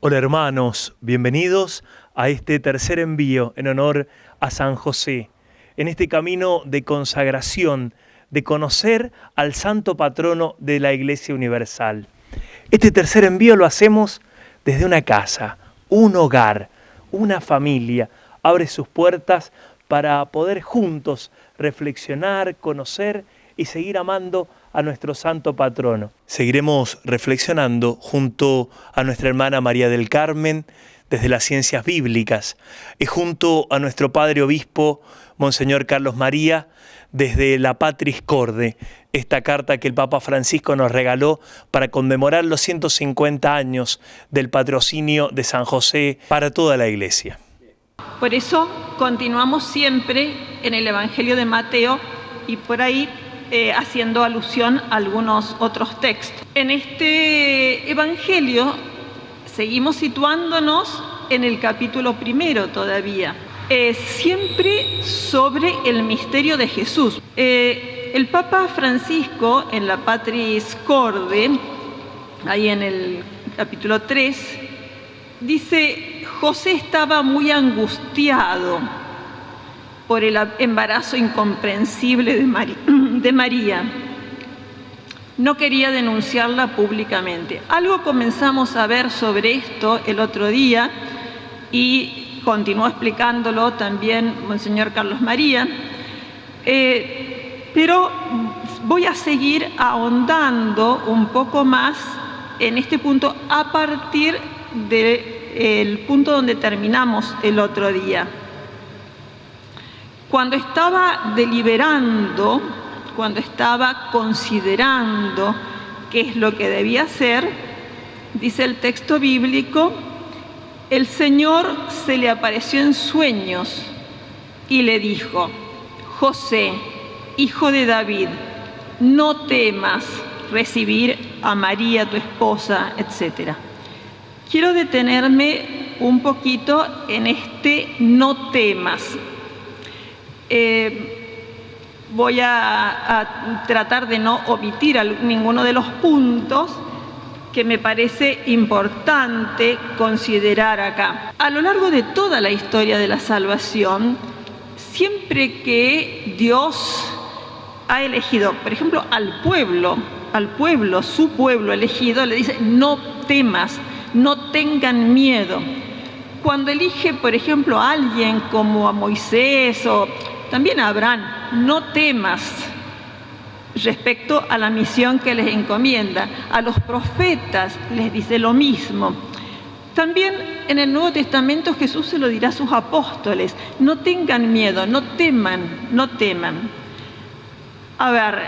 Hola hermanos, bienvenidos a este tercer envío en honor a San José, en este camino de consagración, de conocer al santo patrono de la Iglesia Universal. Este tercer envío lo hacemos desde una casa, un hogar, una familia. Abre sus puertas para poder juntos reflexionar, conocer y seguir amando a nuestro santo patrono. Seguiremos reflexionando junto a nuestra hermana María del Carmen desde las ciencias bíblicas y junto a nuestro padre obispo Monseñor Carlos María desde la Patris Corde, esta carta que el Papa Francisco nos regaló para conmemorar los 150 años del patrocinio de San José para toda la Iglesia. Por eso continuamos siempre en el Evangelio de Mateo y por ahí haciendo alusión a algunos otros textos. En este Evangelio seguimos situándonos en el capítulo 1 todavía, siempre sobre el misterio de Jesús. El Papa Francisco en la Patris Corde, ahí en el capítulo 3, dice: José estaba muy angustiado por el embarazo incomprensible de María. No quería denunciarla públicamente. Algo comenzamos a ver sobre esto el otro día y continuó explicándolo también Monseñor Carlos María, pero voy a seguir ahondando un poco más en este punto a partir del punto donde terminamos el otro día. Cuando estaba deliberando, cuando estaba considerando qué es lo que debía hacer, dice el texto bíblico, el Señor se le apareció en sueños y le dijo: José, hijo de David, no temas recibir a María tu esposa, etc. Quiero detenerme un poquito en este no temas. Voy a tratar de no omitir ninguno de los puntos que me parece importante considerar acá. A lo largo de toda la historia de la salvación, siempre que Dios ha elegido, por ejemplo, al pueblo, su pueblo elegido, le dice: no temas, no tengan miedo. Cuando elige, por ejemplo, a alguien como a Moisés o también a Abraham, no temas respecto a la misión que les encomienda. A los profetas les dice lo mismo. También en el Nuevo Testamento Jesús se lo dirá a sus apóstoles: no tengan miedo, no teman, no teman. A ver,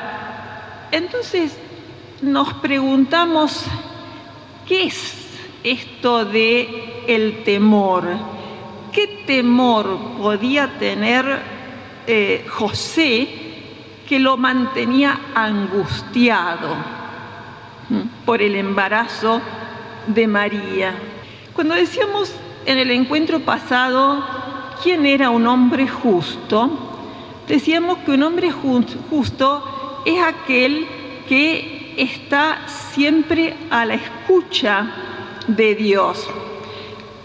entonces nos preguntamos, ¿qué es esto de el temor? ¿Qué temor podía tener José que lo mantenía angustiado por el embarazo de María? Cuando decíamos en el encuentro pasado quién era un hombre justo, decíamos que un hombre justo es aquel que está siempre a la escucha de Dios,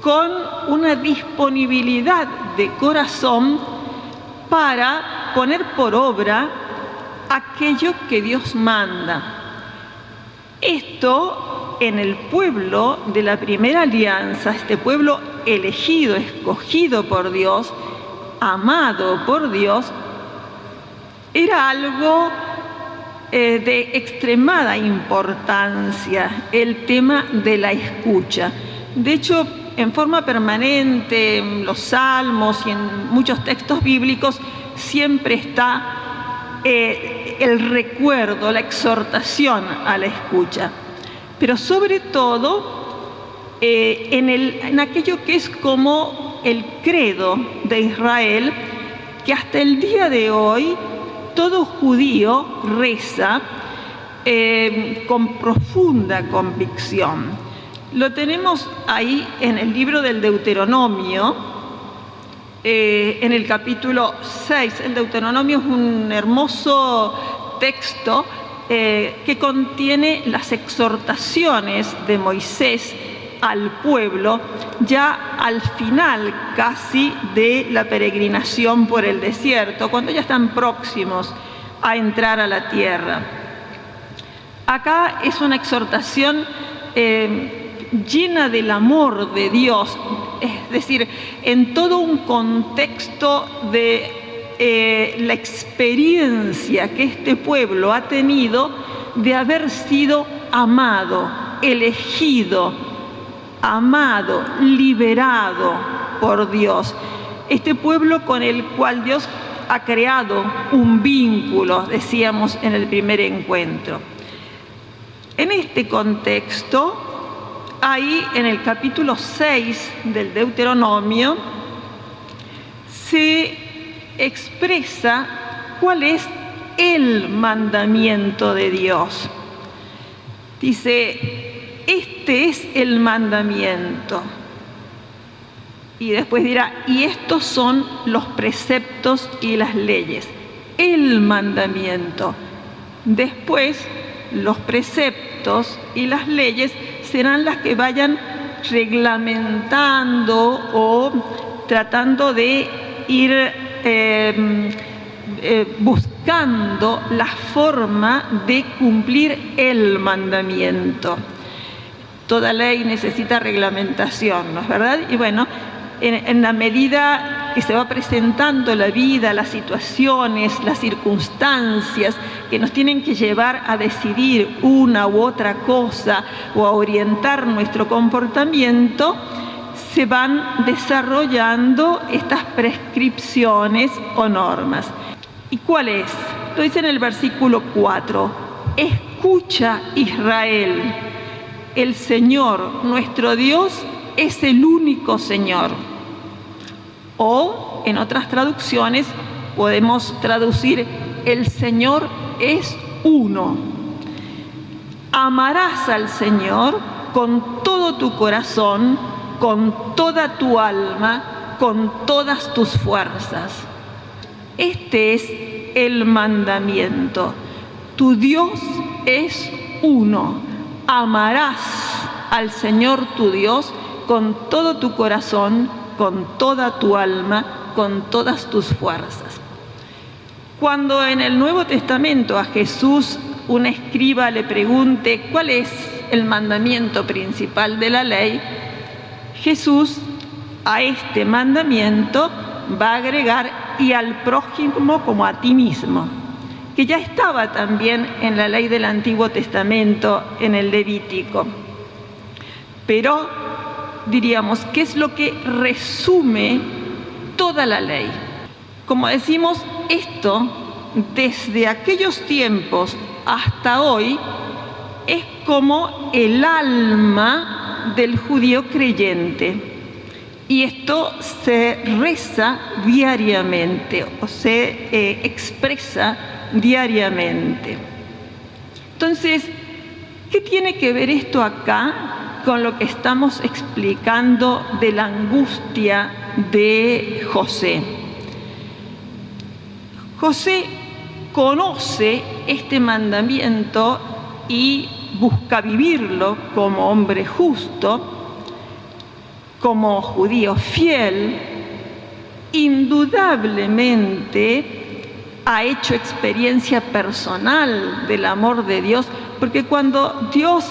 con una disponibilidad de corazón para poner por obra aquello que Dios manda. Esto en el pueblo de la primera alianza, este pueblo elegido, escogido por Dios, amado por Dios, era algo de extremada importancia, el tema de la escucha. De hecho, en forma permanente, en los salmos y en muchos textos bíblicos, siempre está el recuerdo, la exhortación a la escucha. Pero sobre todo, en aquello que es como el credo de Israel, que hasta el día de hoy todo judío reza con profunda convicción. Lo tenemos ahí en el libro del Deuteronomio, en el capítulo 6. El Deuteronomio es un hermoso texto que contiene las exhortaciones de Moisés al pueblo ya al final casi de la peregrinación por el desierto, cuando ya están próximos a entrar a la tierra. Acá es una exhortación llena del amor de Dios, es decir, en todo un contexto de la experiencia que este pueblo ha tenido de haber sido amado, elegido, amado, liberado por Dios. Este pueblo con el cual Dios ha creado un vínculo, decíamos en el primer encuentro. En este contexto, ahí en el capítulo 6 del Deuteronomio, se expresa cuál es el mandamiento de Dios. Dice, este es el mandamiento. Y después dirá, y estos son los preceptos y las leyes. El mandamiento. Después, los preceptos y las leyes serán las que vayan reglamentando o tratando de ir buscando la forma de cumplir el mandamiento. Toda ley necesita reglamentación, ¿no es verdad? Y bueno, en la medida que se va presentando la vida, las situaciones, las circunstancias que nos tienen que llevar a decidir una u otra cosa o a orientar nuestro comportamiento, se van desarrollando estas prescripciones o normas. ¿Y cuál es? Lo dice en el versículo 4. Escucha, Israel, el Señor, nuestro Dios, es el único Señor. O, en otras traducciones, podemos traducir, el Señor es uno. Amarás al Señor con todo tu corazón, con toda tu alma, con todas tus fuerzas. Este es el mandamiento. Tu Dios es uno. Amarás al Señor tu Dios con todo tu corazón, con toda tu alma, con todas tus fuerzas. Cuando en el Nuevo Testamento a Jesús un escriba le pregunte cuál es el mandamiento principal de la ley, Jesús a este mandamiento va a agregar y al prójimo como a ti mismo, que ya estaba también en la ley del Antiguo Testamento, en el Levítico. Pero diríamos, ¿qué es lo que resume toda la ley? Como decimos, esto desde aquellos tiempos hasta hoy es como el alma del judío creyente. Y esto se reza diariamente o se expresa diariamente. Entonces, ¿qué tiene que ver esto acá con lo que estamos explicando de la angustia de José? José conoce este mandamiento y busca vivirlo como hombre justo, como judío fiel. Indudablemente ha hecho experiencia personal del amor de Dios, porque cuando Dios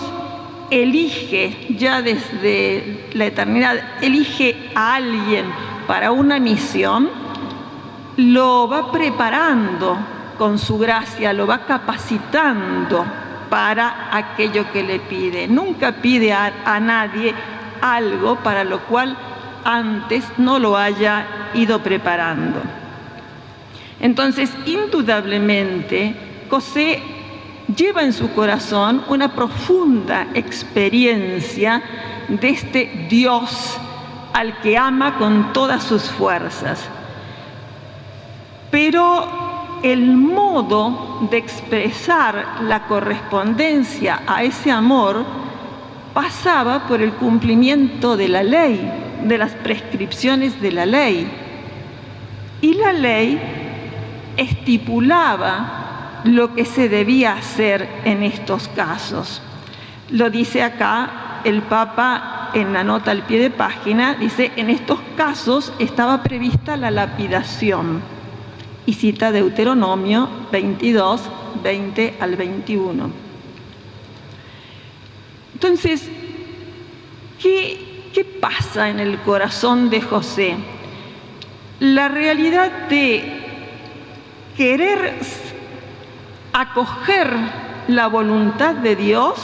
elige, ya desde la eternidad, elige a alguien para una misión, lo va preparando con su gracia, lo va capacitando para aquello que le pide. Nunca pide a nadie algo para lo cual antes no lo haya ido preparando. Entonces, indudablemente, José lleva en su corazón una profunda experiencia de este Dios al que ama con todas sus fuerzas. Pero el modo de expresar la correspondencia a ese amor pasaba por el cumplimiento de la ley, de las prescripciones de la ley. Y la ley estipulaba lo que se debía hacer en estos casos. Lo dice acá el Papa en la nota al pie de página, dice, en estos casos estaba prevista la lapidación. Y cita Deuteronomio 22, 20 al 21. Entonces, ¿qué pasa en el corazón de José? La realidad de querer acoger la voluntad de Dios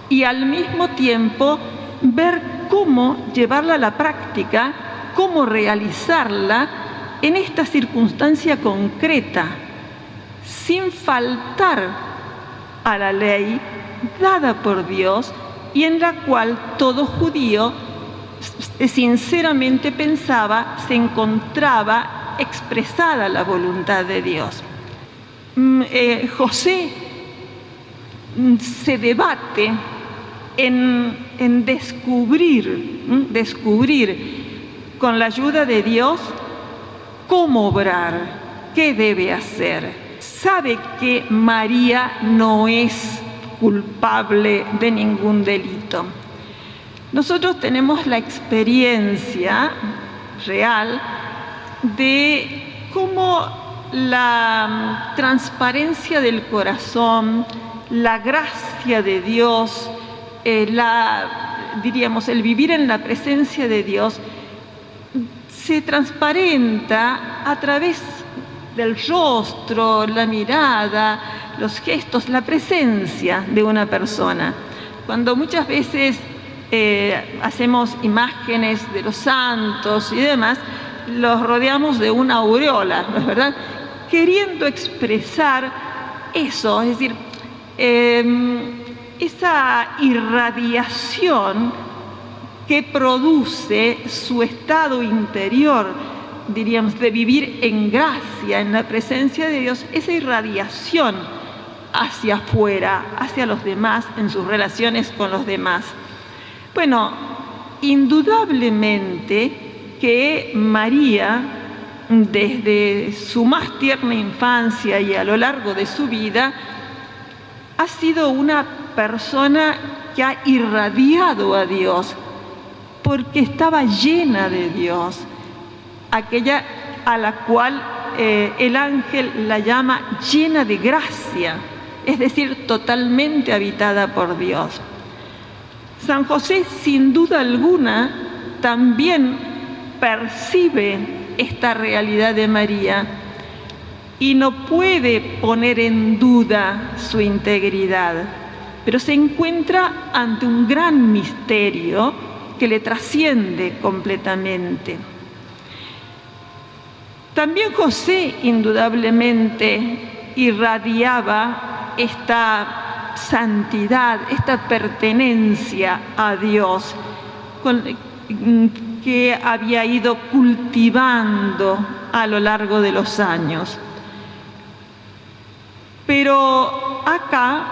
y al mismo tiempo ver cómo llevarla a la práctica, cómo realizarla en esta circunstancia concreta, sin faltar a la ley dada por Dios y en la cual todo judío sinceramente pensaba se encontraba expresada la voluntad de Dios. José se debate en descubrir con la ayuda de Dios cómo obrar, qué debe hacer. Sabe que María no es culpable de ningún delito. Nosotros tenemos la experiencia real de cómo la transparencia del corazón, la gracia de Dios, el vivir en la presencia de Dios se transparenta a través del rostro, la mirada, los gestos, la presencia de una persona. Cuando muchas veces hacemos imágenes de los santos y demás, los rodeamos de una aureola, ¿no es verdad? Queriendo expresar eso, es decir, esa irradiación que produce su estado interior, diríamos, de vivir en gracia, en la presencia de Dios, esa irradiación hacia afuera, hacia los demás, en sus relaciones con los demás. Bueno, indudablemente que María, desde su más tierna infancia y a lo largo de su vida, ha sido una persona que ha irradiado a Dios, porque estaba llena de Dios, aquella a la cual el ángel la llama llena de gracia, es decir, totalmente habitada por Dios. San José, sin duda alguna, también percibe esta realidad de María y no puede poner en duda su integridad, pero se encuentra ante un gran misterio que le trasciende completamente. También José indudablemente irradiaba esta santidad, esta pertenencia a Dios que había ido cultivando a lo largo de los años. Pero acá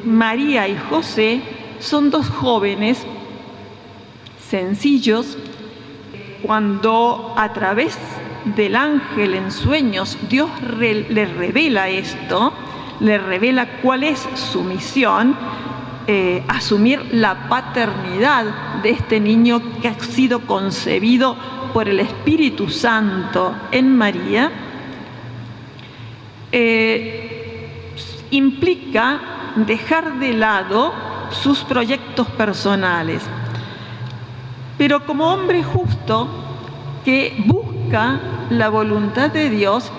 María y José son dos jóvenes sencillos. Cuando a través del ángel en sueños Dios les revela esto, les revela cuál es su misión, asumir la paternidad de este niño que ha sido concebido por el Espíritu Santo en María, implica dejar de lado sus proyectos personales. Pero como hombre justo que busca la voluntad de Dios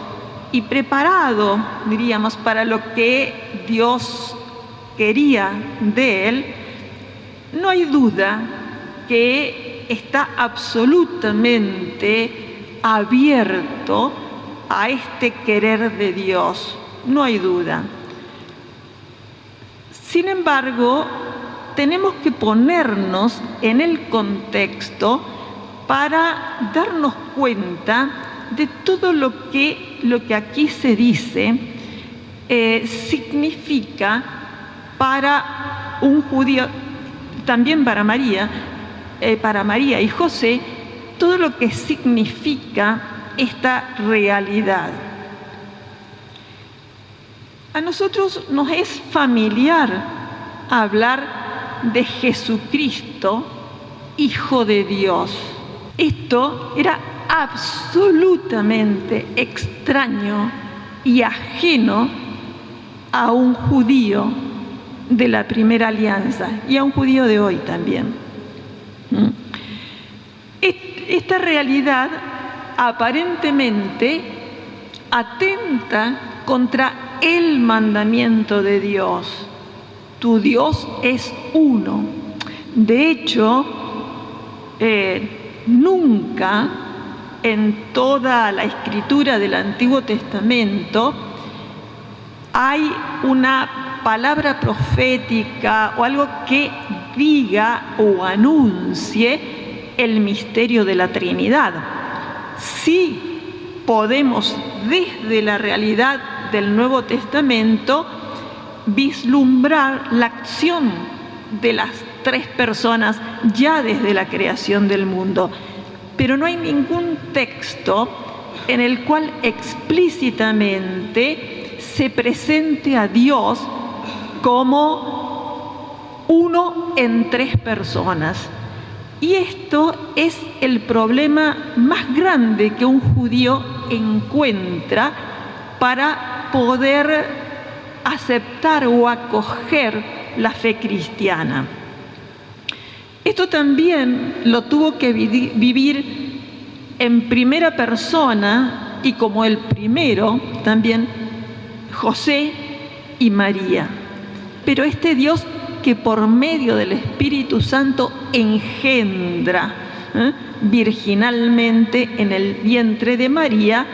y preparado, diríamos, para lo que Dios quería de él, no hay duda que está absolutamente abierto a este querer de Dios, no hay duda. Sin embargo, tenemos que ponernos en el contexto para darnos cuenta de todo lo que aquí se dice significa para un judío, también para María y José, todo lo que significa esta realidad. A nosotros nos es familiar hablar de Jesucristo, Hijo de Dios. Esto era absolutamente extraño y ajeno a un judío de la primera alianza y a un judío de hoy también. Esta realidad aparentemente atenta contra el mandamiento de Dios. Tu Dios es uno. De hecho, nunca en toda la escritura del Antiguo Testamento hay una palabra profética o algo que diga o anuncie el misterio de la Trinidad. Sí podemos, desde la realidad del Nuevo Testamento, vislumbrar la acción de las tres personas ya desde la creación del mundo, pero no hay ningún texto en el cual explícitamente se presente a Dios como uno en tres personas. Y esto es el problema más grande que un judío encuentra para poder aceptar o acoger la fe cristiana. Esto también lo tuvo que vivir en primera persona y como el primero también José y María. Pero este Dios que por medio del Espíritu Santo engendra virginalmente en el vientre de María,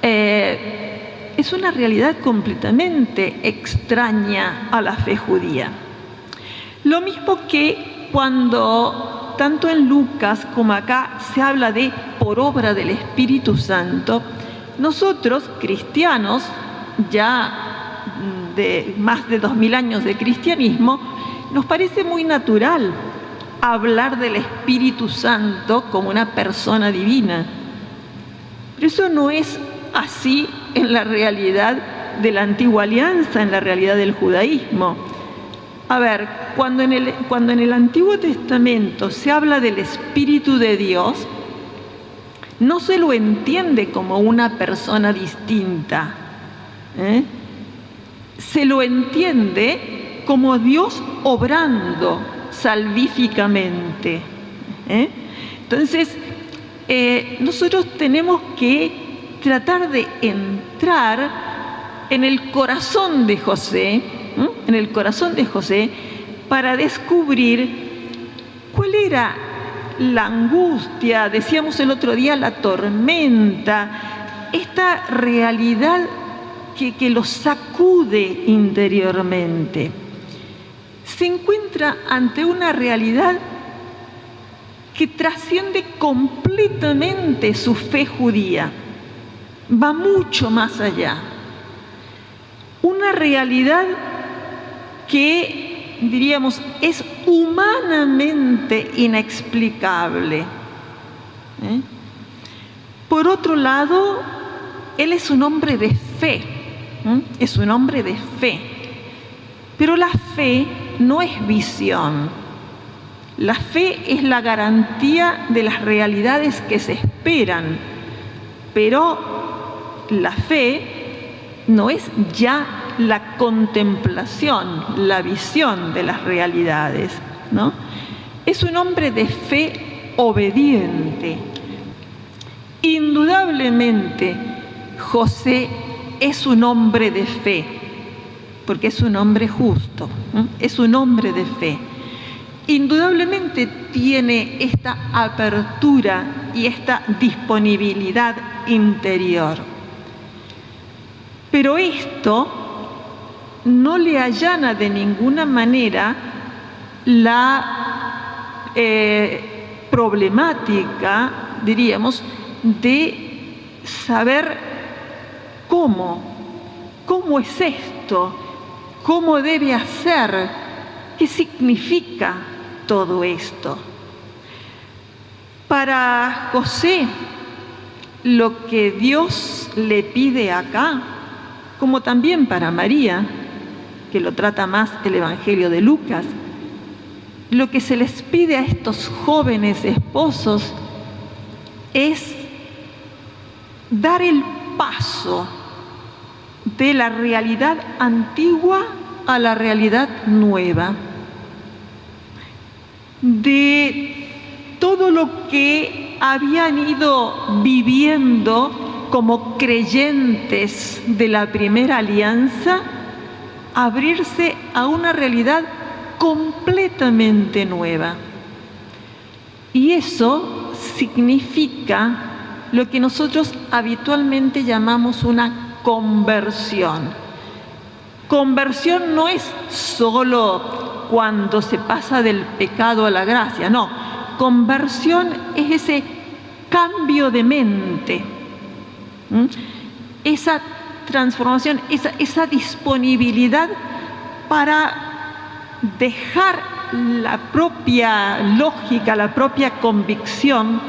es una realidad completamente extraña a la fe judía. Lo mismo que cuando tanto en Lucas como acá se habla de por obra del Espíritu Santo, nosotros cristianos ya de más de 2000 años de cristianismo, nos parece muy natural hablar del Espíritu Santo como una persona divina. Pero eso no es así en la realidad de la antigua alianza, en la realidad del judaísmo. A ver, cuando en el Antiguo Testamento se habla del Espíritu de Dios, no se lo entiende como una persona distinta, se lo entiende como Dios obrando salvíficamente. Entonces, nosotros tenemos que tratar de entrar en el corazón de José, para descubrir cuál era la angustia, decíamos el otro día, la tormenta, esta realidad que los sacude interiormente. Se encuentra ante una realidad que trasciende completamente su fe judía, va mucho más allá. Una realidad que, diríamos, es humanamente inexplicable. Por otro lado, él es un hombre de fe. Es un hombre de fe. Pero la fe no es visión. La fe es la garantía de las realidades que se esperan. Pero la fe no es ya la contemplación, la visión de las realidades, ¿no? Es un hombre de fe obediente. Indudablemente, José es un hombre de fe, porque es un hombre justo, es un hombre de fe. Indudablemente tiene esta apertura y esta disponibilidad interior. Pero esto no le allana de ninguna manera la problemática, diríamos, de saber cómo es esto, cómo debe hacer, qué significa todo esto. Para José, lo que Dios le pide acá, como también para María, que lo trata más el Evangelio de Lucas, lo que se les pide a estos jóvenes esposos es dar el paso de la realidad antigua a la realidad nueva, de todo lo que habían ido viviendo como creyentes de la primera alianza, abrirse a una realidad completamente nueva. Y eso significa lo que nosotros habitualmente llamamos una conversión. Conversión no es solo cuando se pasa del pecado a la gracia, no. Conversión es ese cambio de mente, esa transformación, esa disponibilidad para dejar la propia lógica, la propia convicción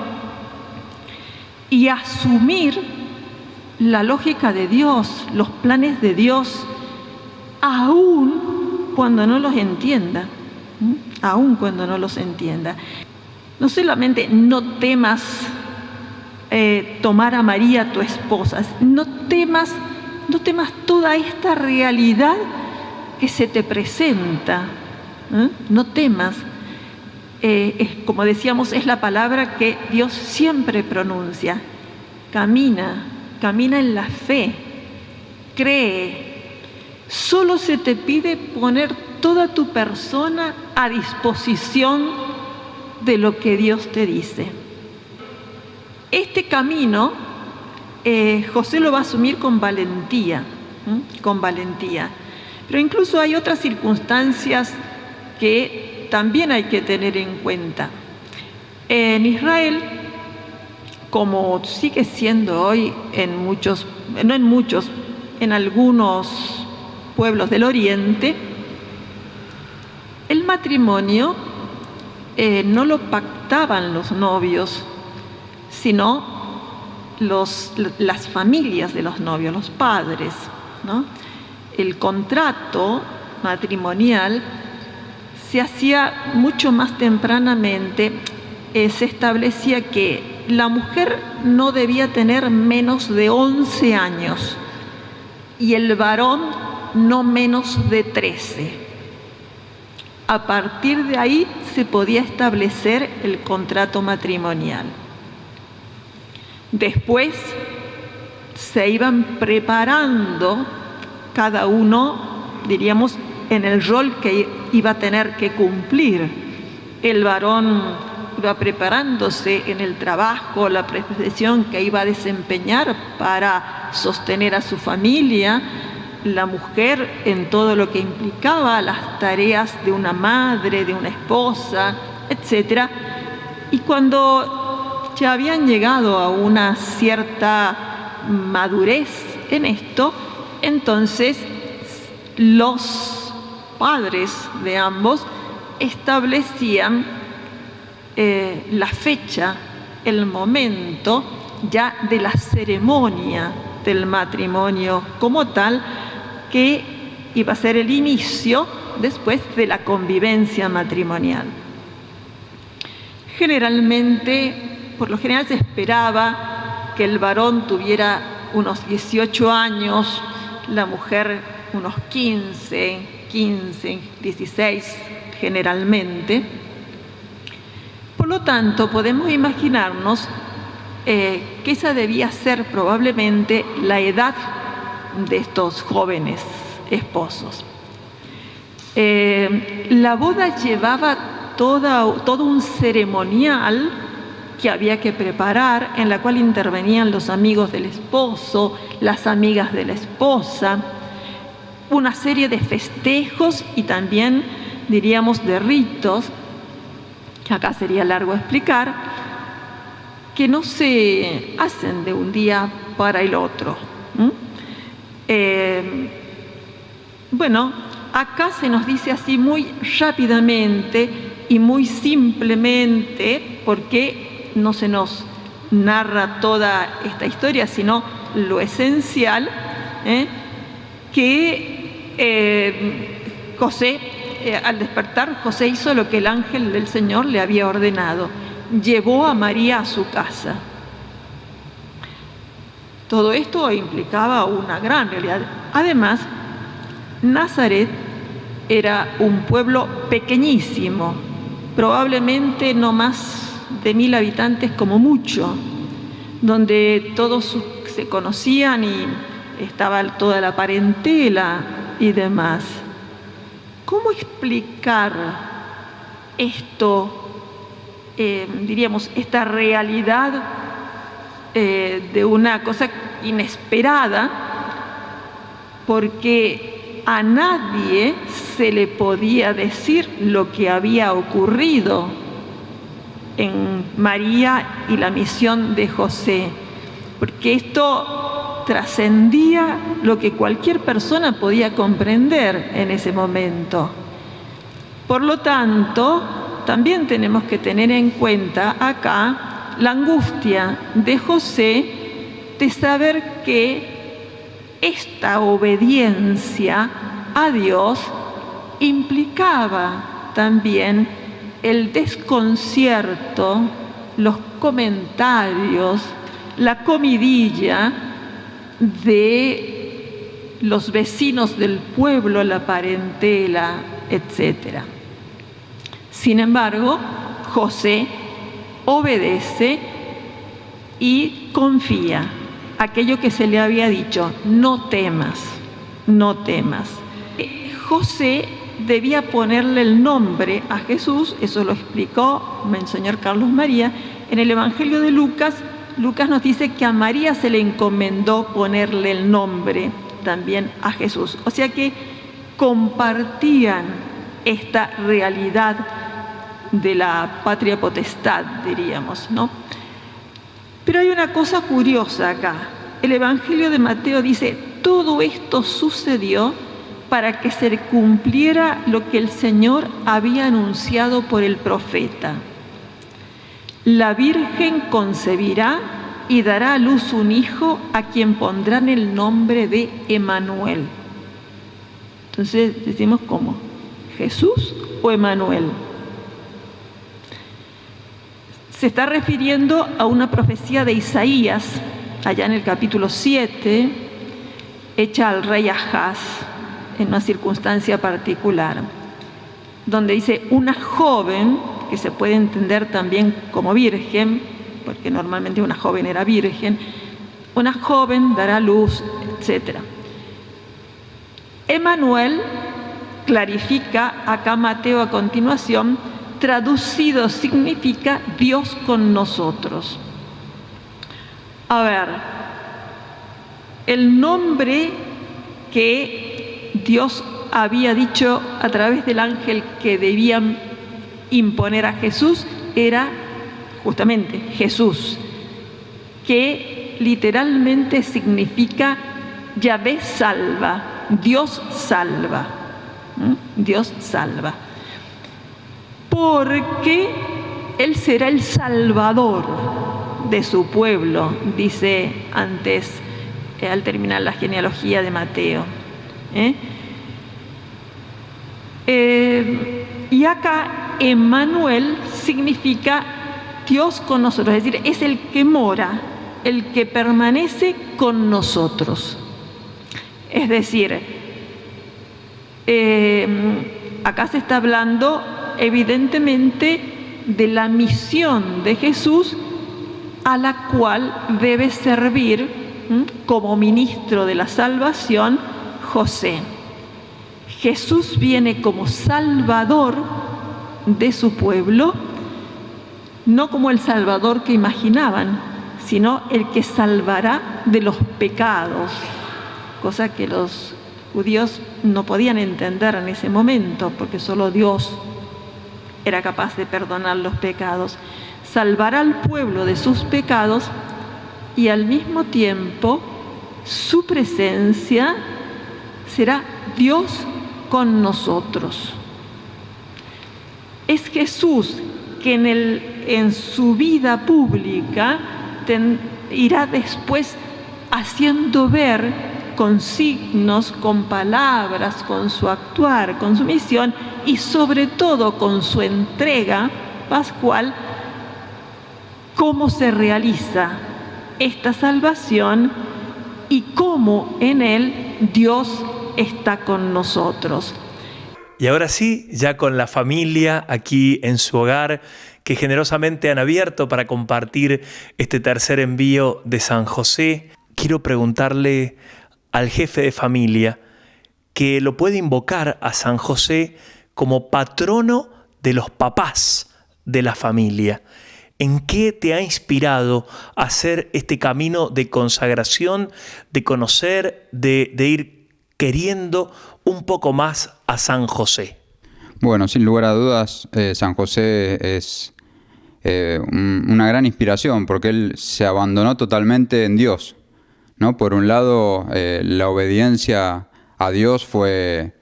y asumir la lógica de Dios, los planes de Dios, aún cuando no los entienda, aún cuando no los entienda. No solamente no temas tomar a María tu esposa, no temas toda esta realidad que se te presenta, no temas. Como decíamos, es la palabra que Dios siempre pronuncia. Camina en la fe, cree. Solo se te pide poner toda tu persona a disposición de lo que Dios te dice. Este camino José lo va a asumir con valentía, Pero incluso hay otras circunstancias que también hay que tener en cuenta. En Israel, como sigue siendo hoy en algunos pueblos del Oriente, el matrimonio no lo pactaban los novios, sino las familias de los novios, los padres, ¿no? El contrato matrimonial se hacía mucho más tempranamente. Se establecía que la mujer no debía tener menos de 11 años y el varón no menos de 13. A partir de ahí se podía establecer el contrato matrimonial. Después se iban preparando cada uno, diríamos, en el rol que iba a tener que cumplir. El varón iba preparándose en el trabajo, la profesión que iba a desempeñar para sostener a su familia, la mujer en todo lo que implicaba las tareas de una madre, de una esposa, etc. Y cuando ya habían llegado a una cierta madurez en esto, entonces los padres de ambos establecían la fecha, el momento ya de la ceremonia del matrimonio como tal, que iba a ser el inicio después de la convivencia matrimonial. Por lo general se esperaba que el varón tuviera unos 18 años, la mujer unos 15, 16 generalmente. Por lo tanto, podemos imaginarnos que esa debía ser probablemente la edad de estos jóvenes esposos. La boda llevaba todo un ceremonial que había que preparar, en la cual intervenían los amigos del esposo, las amigas de la esposa, una serie de festejos y también, diríamos, de ritos, que acá sería largo explicar, que no se hacen de un día para el otro. Bueno, acá se nos dice así muy rápidamente y muy simplemente, porque no se nos narra toda esta historia, sino lo esencial, que José al despertar, José hizo lo que el ángel del Señor le había ordenado. Llevó a María a su casa. Todo esto implicaba una gran realidad. Además, Nazaret era un pueblo pequeñísimo, probablemente no más de 1000 habitantes como mucho, donde todos se conocían y estaba toda la parentela y demás. ¿Cómo explicar esto, diríamos, esta realidad de una cosa inesperada? Porque a nadie se le podía decir lo que había ocurrido en María y la misión de José, porque esto trascendía lo que cualquier persona podía comprender en ese momento. Por lo tanto, también tenemos que tener en cuenta acá la angustia de José de saber que esta obediencia a Dios implicaba también el desconcierto, los comentarios, la comidilla de los vecinos del pueblo, la parentela, etc. Sin embargo, José obedece y confía aquello que se le había dicho: no temas, no temas. José debía ponerle el nombre a Jesús, eso lo explicó Monseñor Carlos María. En el Evangelio de Lucas, Lucas nos dice que a María se le encomendó ponerle el nombre también a Jesús. O sea que compartían esta realidad de la patria potestad, diríamos, ¿no? Pero hay una cosa curiosa acá. El Evangelio de Mateo dice: todo esto sucedió para que se cumpliera lo que el Señor había anunciado por el profeta. La Virgen concebirá y dará a luz un hijo a quien pondrán el nombre de Emmanuel. Entonces decimos, ¿cómo? ¿Jesús o Emmanuel? Se está refiriendo a una profecía de Isaías, allá en el capítulo 7, hecha al rey Ahaz, en una circunstancia particular, donde dice: una joven, que se puede entender también como virgen, porque normalmente una joven era virgen, una joven dará luz, etc. Emmanuel clarifica acá Mateo a continuación, traducido significa Dios con nosotros. A ver, el nombre que Dios había dicho a través del ángel que debían imponer a Jesús era justamente Jesús, que literalmente significa Yahvé salva, Dios salva, Dios salva, porque Él será el salvador de su pueblo, dice antes, al terminar la genealogía de Mateo. Y acá Emmanuel significa Dios con nosotros, es decir, es el que mora, el que permanece con nosotros. Es decir, acá se está hablando evidentemente de la misión de Jesús, a la cual debe servir como ministro de la salvación José. Jesús viene como salvador de su pueblo, no como el salvador que imaginaban, sino el que salvará de los pecados, cosa que los judíos no podían entender en ese momento, porque solo Dios era capaz de perdonar los pecados. Salvará al pueblo de sus pecados y al mismo tiempo su presencia será Dios con nosotros. Es Jesús que en su vida pública irá después haciendo ver con signos, con palabras, con su actuar, con su misión y sobre todo con su entrega pascual, cómo se realiza esta salvación y cómo en él Dios está con nosotros. Y ahora sí, ya con la familia aquí en su hogar, que generosamente han abierto para compartir este tercer envío de San José, quiero preguntarle al jefe de familia que lo puede invocar a San José como patrono de los papás de la familia. ¿En qué te ha inspirado a hacer este camino de consagración, de conocer, de ir queriendo un poco más a San José? Bueno, sin lugar a dudas, San José es una gran inspiración porque él se abandonó totalmente en Dios, ¿no? Por un lado, la obediencia a Dios fue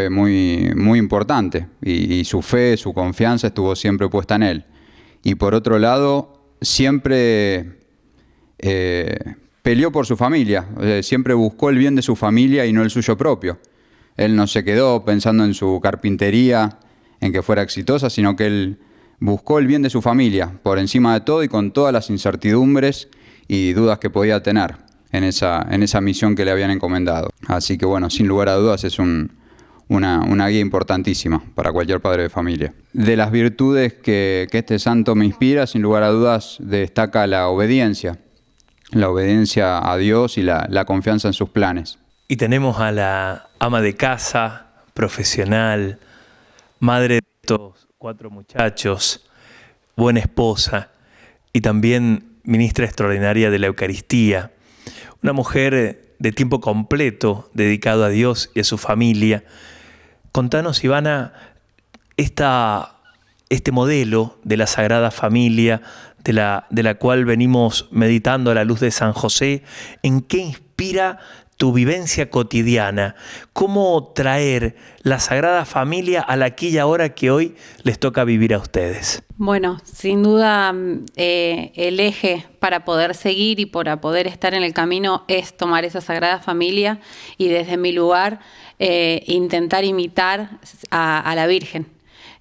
muy, muy importante y su fe, su confianza estuvo siempre puesta en él. Y por otro lado, siempre peleó por su familia, siempre buscó el bien de su familia y no el suyo propio. Él no se quedó pensando en su carpintería, en que fuera exitosa, sino que él buscó el bien de su familia por encima de todo y con todas las incertidumbres y dudas que podía tener en esa misión que le habían encomendado. Así que bueno, sin lugar a dudas es una guía importantísima para cualquier padre de familia. De las virtudes que este santo me inspira, sin lugar a dudas destaca la obediencia a Dios y la confianza en sus planes. Y tenemos a la ama de casa, profesional, madre de estos 4 muchachos, buena esposa y también ministra extraordinaria de la Eucaristía. Una mujer de tiempo completo dedicado a Dios y a su familia. Contanos, Ivana, este modelo de la Sagrada Familia, de la cual venimos meditando a la luz de San José, ¿en qué inspira tu vivencia cotidiana? ¿Cómo traer la Sagrada Familia al aquí y ahora que hoy les toca vivir a ustedes? Bueno, sin duda el eje para poder seguir y para poder estar en el camino es tomar esa Sagrada Familia y desde mi lugar intentar imitar a la Virgen.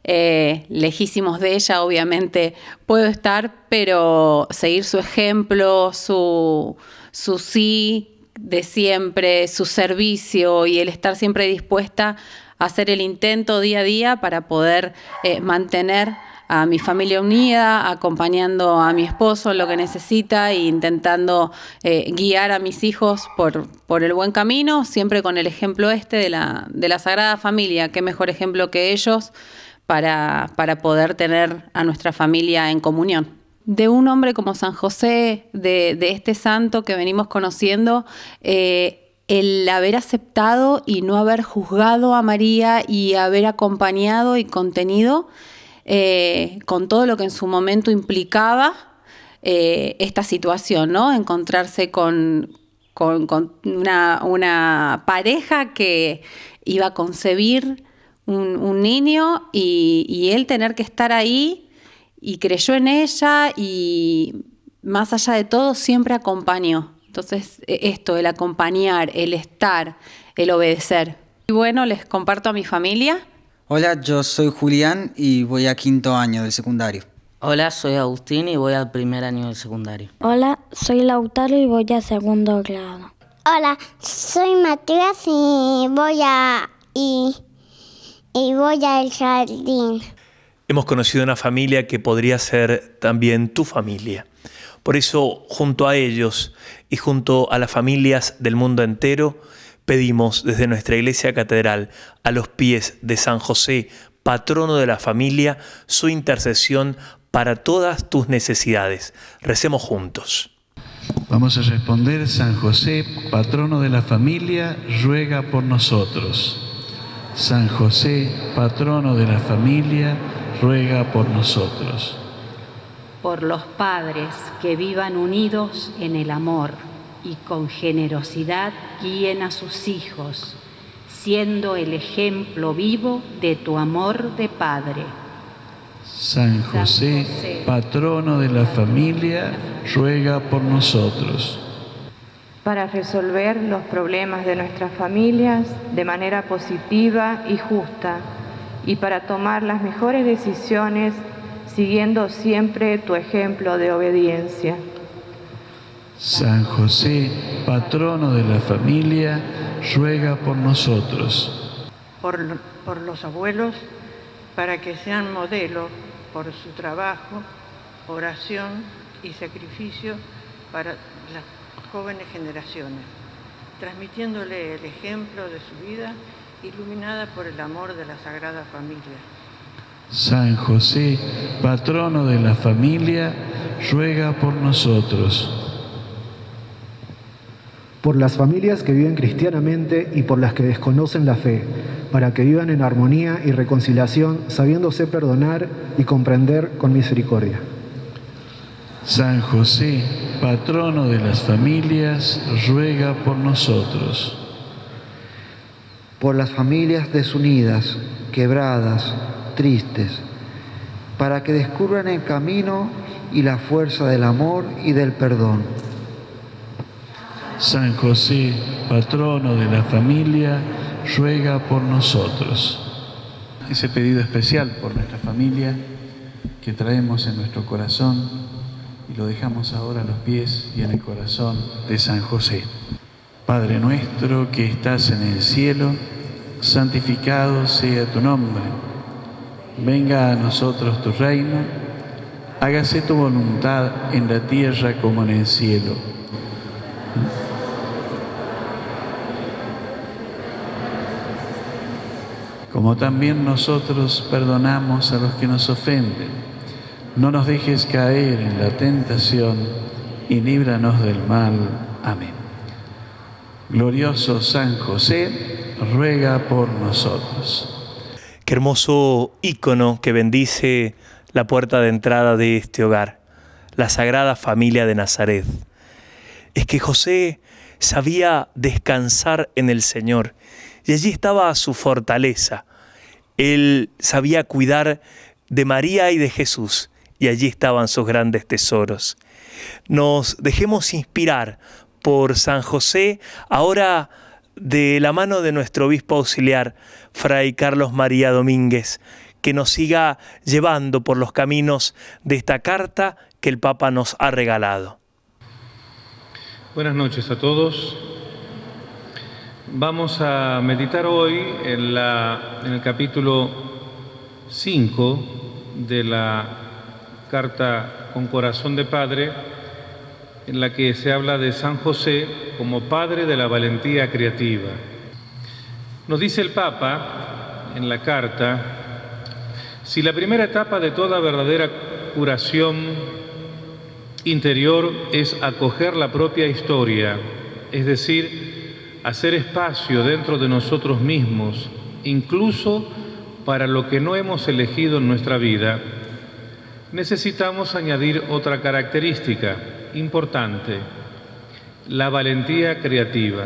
Lejísimos de ella, obviamente puedo estar, pero seguir su ejemplo, su sí de siempre, su servicio y el estar siempre dispuesta a hacer el intento día a día para poder mantener a mi familia unida, acompañando a mi esposo en lo que necesita e intentando guiar a mis hijos por el buen camino, siempre con el ejemplo de la Sagrada Familia. Qué mejor ejemplo que ellos para poder tener a nuestra familia en comunión. De un hombre como San José, de este santo que venimos conociendo, el haber aceptado y no haber juzgado a María y haber acompañado y contenido con todo lo que en su momento implicaba esta situación, ¿no? Encontrarse con una pareja que iba a concebir un niño y él tener que estar ahí. Y creyó en ella y más allá de todo siempre acompañó. Entonces el acompañar, el estar, el obedecer. Y bueno, les comparto a mi familia. Hola, yo soy Julián y voy a 5º año del secundario. Hola, soy Agustín y voy al 1er año del secundario. Hola, soy Lautaro y voy a 2º grado. Hola, soy Matías y voy al jardín. Hemos conocido una familia que podría ser también tu familia. Por eso, junto a ellos y junto a las familias del mundo entero, pedimos desde nuestra Iglesia Catedral, a los pies de San José, patrono de la familia, su intercesión para todas tus necesidades. Recemos juntos. Vamos a responder: San José, patrono de la familia, ruega por nosotros. San José, patrono de la familia, ruega por nosotros. Por los padres que vivan unidos en el amor y con generosidad guíen a sus hijos, siendo el ejemplo vivo de tu amor de padre. San José, patrono de la familia, ruega por nosotros. para resolver los problemas de nuestras familias de manera positiva y justa y para tomar las mejores decisiones siguiendo siempre tu ejemplo de obediencia. San José, patrono de la familia, ruega por nosotros. Por los abuelos, para que sean modelo por su trabajo, oración y sacrificio para las jóvenes generaciones, transmitiéndole el ejemplo de su vida iluminada por el amor de la Sagrada Familia. San José, patrono de la familia, ruega por nosotros. Por las familias que viven cristianamente y por las que desconocen la fe, para que vivan en armonía y reconciliación, sabiéndose perdonar y comprender con misericordia. San José, patrono de las familias, ruega por nosotros. Por las familias desunidas, quebradas, tristes, para que descubran el camino y la fuerza del amor y del perdón. San José, patrono de la familia, ruega por nosotros. Ese pedido especial por nuestra familia que traemos en nuestro corazón y lo dejamos ahora a los pies y en el corazón de San José. Padre nuestro que estás en el cielo, santificado sea tu nombre. Venga a nosotros tu reino, hágase tu voluntad en la tierra como en el cielo. Como también nosotros perdonamos a los que nos ofenden. No nos dejes caer en la tentación y líbranos del mal. Amén. Glorioso San José, ruega por nosotros. Qué hermoso ícono que bendice la puerta de entrada de este hogar, la Sagrada Familia de Nazaret. Es que José sabía descansar en el Señor y allí estaba su fortaleza. Él sabía cuidar de María y de Jesús y allí estaban sus grandes tesoros. Nos dejemos inspirar por San José, ahora de la mano de nuestro obispo auxiliar, Fray Carlos María Domínguez, que nos siga llevando por los caminos de esta carta que el Papa nos ha regalado. Buenas noches a todos. Vamos a meditar hoy en el capítulo 5 de la carta con corazón de padre, en la que se habla de San José como padre de la valentía creativa. Nos dice el Papa en la carta, si la primera etapa de toda verdadera curación interior es acoger la propia historia, es decir, hacer espacio dentro de nosotros mismos, incluso para lo que no hemos elegido en nuestra vida, necesitamos añadir otra característica importante, la valentía creativa.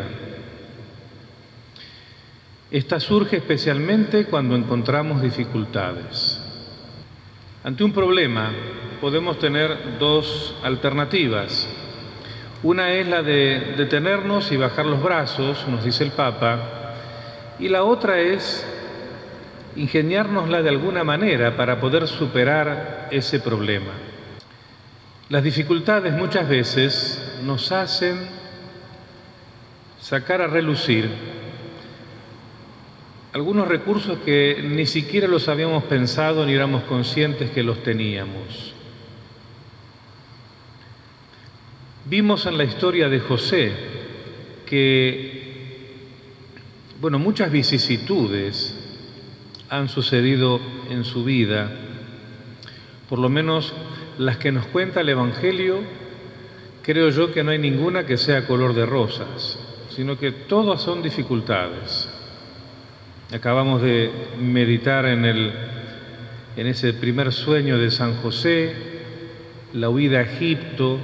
Esta surge especialmente cuando encontramos dificultades. Ante un problema podemos tener dos alternativas. Una es la de detenernos y bajar los brazos, nos dice el Papa, y la otra es ingeniárnosla de alguna manera para poder superar ese problema. Las dificultades muchas veces nos hacen sacar a relucir algunos recursos que ni siquiera los habíamos pensado ni éramos conscientes que los teníamos. Vimos en la historia de José que, muchas vicisitudes han sucedido en su vida, por lo menos las que nos cuenta el Evangelio, creo yo que no hay ninguna que sea color de rosas, sino que todas son dificultades. Acabamos de meditar en ese primer sueño de San José, la huida a Egipto,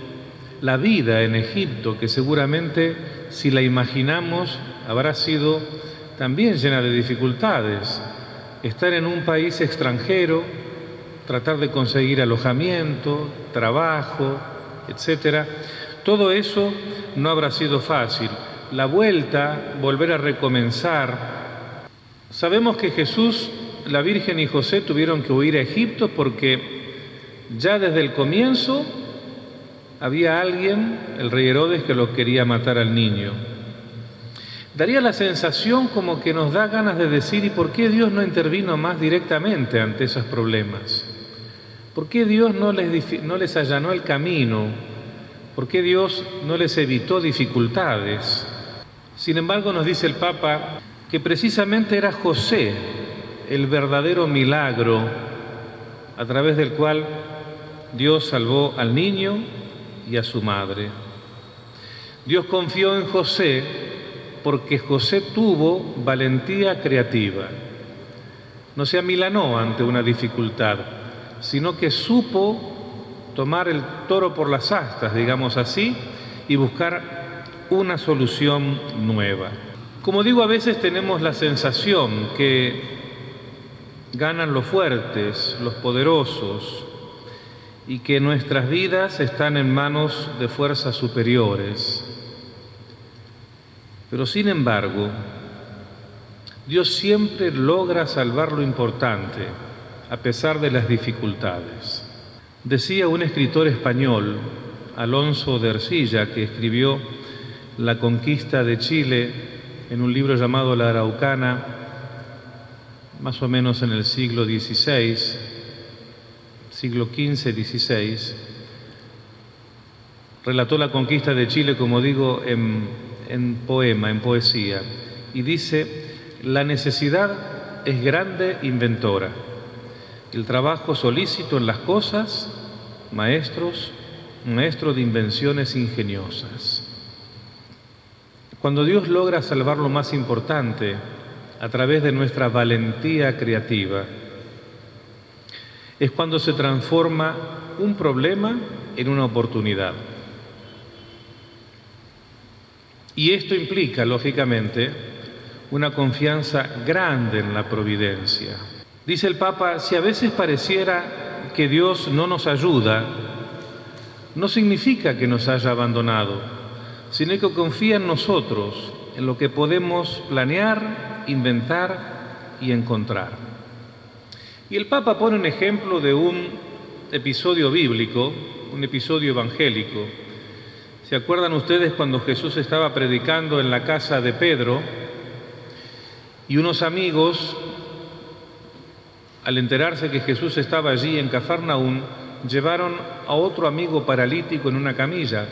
la vida en Egipto, que seguramente, si la imaginamos, habrá sido también llena de dificultades. Estar en un país extranjero, tratar de conseguir alojamiento, trabajo, etc. Todo eso no habrá sido fácil. La vuelta, volver a recomenzar. Sabemos que Jesús, la Virgen y José tuvieron que huir a Egipto porque ya desde el comienzo había alguien, el rey Herodes, que lo quería matar al niño. Daría la sensación como que nos da ganas de decir, ¿y por qué Dios no intervino más directamente ante esos problemas? ¿Por qué Dios no les allanó el camino? ¿Por qué Dios no les evitó dificultades? Sin embargo, nos dice el Papa que precisamente era José el verdadero milagro a través del cual Dios salvó al niño y a su madre. Dios confió en José porque José tuvo valentía creativa. No se amilanó ante una dificultad, sino que supo tomar el toro por las astas, digamos así, y buscar una solución nueva. Como digo, a veces tenemos la sensación que ganan los fuertes, los poderosos, y que nuestras vidas están en manos de fuerzas superiores. Pero sin embargo, Dios siempre logra salvar lo importante, a pesar de las dificultades. Decía un escritor español, Alonso de Ercilla, que escribió La conquista de Chile en un libro llamado La Araucana, más o menos en el siglo XVI, siglo XV-XVI, relató la conquista de Chile, como digo, en poema, en poesía, y dice: la necesidad es grande inventora, el trabajo solícito en las cosas, maestro de invenciones ingeniosas. Cuando Dios logra salvar lo más importante a través de nuestra valentía creativa, es cuando se transforma un problema en una oportunidad. Y esto implica, lógicamente, una confianza grande en la providencia. Dice el Papa, si a veces pareciera que Dios no nos ayuda, no significa que nos haya abandonado, sino que confía en nosotros, en lo que podemos planear, inventar y encontrar. Y el Papa pone un ejemplo de un episodio bíblico, un episodio evangélico. ¿Se acuerdan ustedes cuando Jesús estaba predicando en la casa de Pedro y unos amigos, al enterarse que Jesús estaba allí en Cafarnaún, llevaron a otro amigo paralítico en una camilla,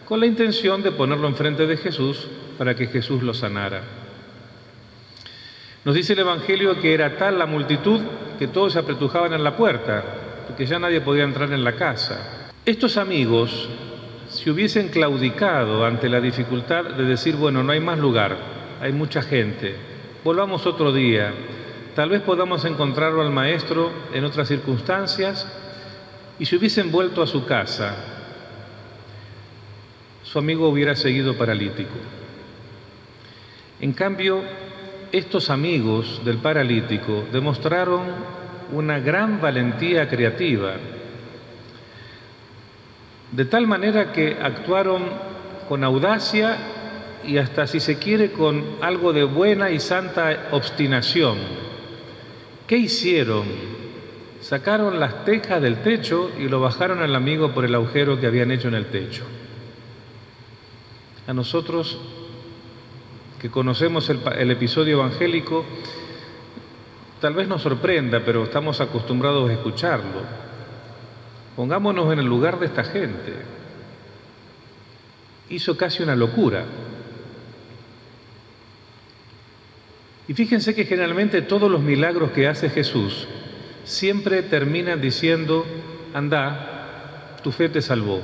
con la intención de ponerlo enfrente de Jesús para que Jesús lo sanara? Nos dice el Evangelio que era tal la multitud que todos se apretujaban en la puerta, porque ya nadie podía entrar en la casa. Estos amigos, si hubiesen claudicado ante la dificultad de decir, bueno, no hay más lugar, hay mucha gente, volvamos otro día, tal vez podamos encontrarlo al maestro en otras circunstancias, y si hubiesen vuelto a su casa, su amigo hubiera seguido paralítico. En cambio, estos amigos del paralítico demostraron una gran valentía creativa, de tal manera que actuaron con audacia y hasta, si se quiere, con algo de buena y santa obstinación. ¿Qué hicieron? Sacaron las tejas del techo y lo bajaron al amigo por el agujero que habían hecho en el techo. A nosotros, que conocemos el episodio evangélico, tal vez nos sorprenda, pero estamos acostumbrados a escucharlo. Pongámonos en el lugar de esta gente. Hizo casi una locura. Y fíjense que generalmente todos los milagros que hace Jesús siempre terminan diciendo, anda, tu fe te salvó.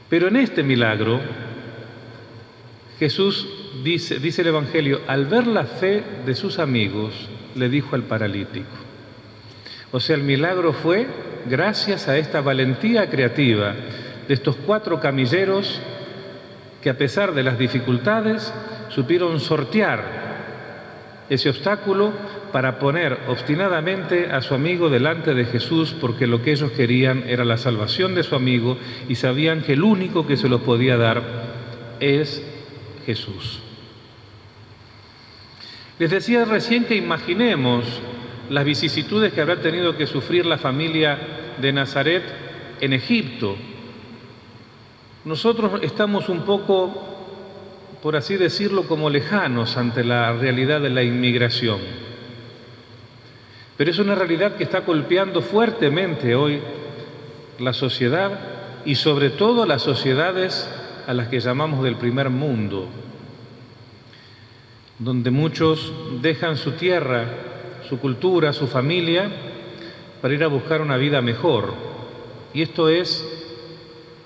Pero en este milagro, Jesús dice el Evangelio, al ver la fe de sus amigos, le dijo al paralítico. O sea, el milagro fue gracias a esta valentía creativa de estos 4 camilleros que, a pesar de las dificultades, supieron sortear ese obstáculo para poner obstinadamente a su amigo delante de Jesús, porque lo que ellos querían era la salvación de su amigo y sabían que el único que se los podía dar es Jesús. Les decía recién que imaginemos las vicisitudes que habrá tenido que sufrir la familia de Nazaret en Egipto. Nosotros estamos un poco, por así decirlo, como lejanos ante la realidad de la inmigración. Pero es una realidad que está golpeando fuertemente hoy la sociedad y sobre todo las sociedades a las que llamamos del primer mundo, donde muchos dejan su tierra, su cultura, su familia, para ir a buscar una vida mejor. Y esto es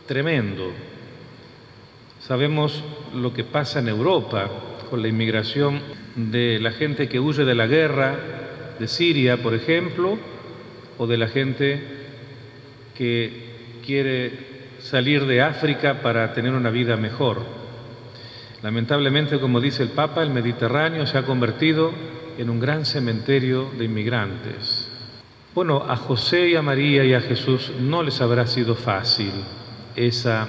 tremendo. Sabemos lo que pasa en Europa con la inmigración de la gente que huye de la guerra de Siria, por ejemplo, o de la gente que quiere salir de África para tener una vida mejor. Lamentablemente, como dice el Papa, el Mediterráneo se ha convertido en un gran cementerio de inmigrantes. Bueno, a José y a María y a Jesús no les habrá sido fácil esa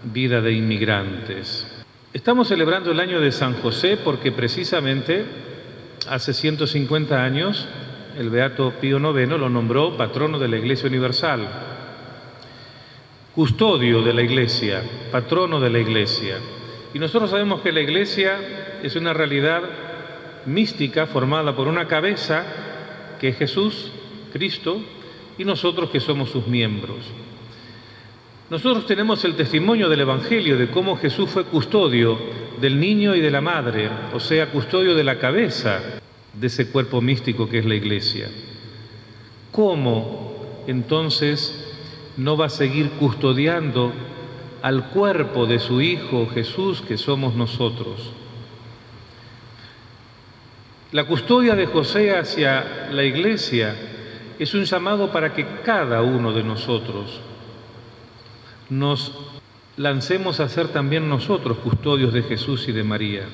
vida de inmigrantes. Estamos celebrando el año de San José porque precisamente hace 150 años el Beato Pío IX lo nombró patrono de la Iglesia Universal, custodio de la Iglesia, patrono de la Iglesia. Y nosotros sabemos que la Iglesia es una realidad mística formada por una cabeza que es Jesús, Cristo, y nosotros que somos sus miembros. Nosotros tenemos el testimonio del Evangelio de cómo Jesús fue custodio del niño y de la madre, o sea, custodio de la cabeza de ese cuerpo místico que es la Iglesia. ¿Cómo entonces no va a seguir custodiando al cuerpo de su Hijo Jesús, que somos nosotros? La custodia de José hacia la Iglesia es un llamado para que cada uno de nosotros nos lancemos a ser también nosotros custodios de Jesús y de María.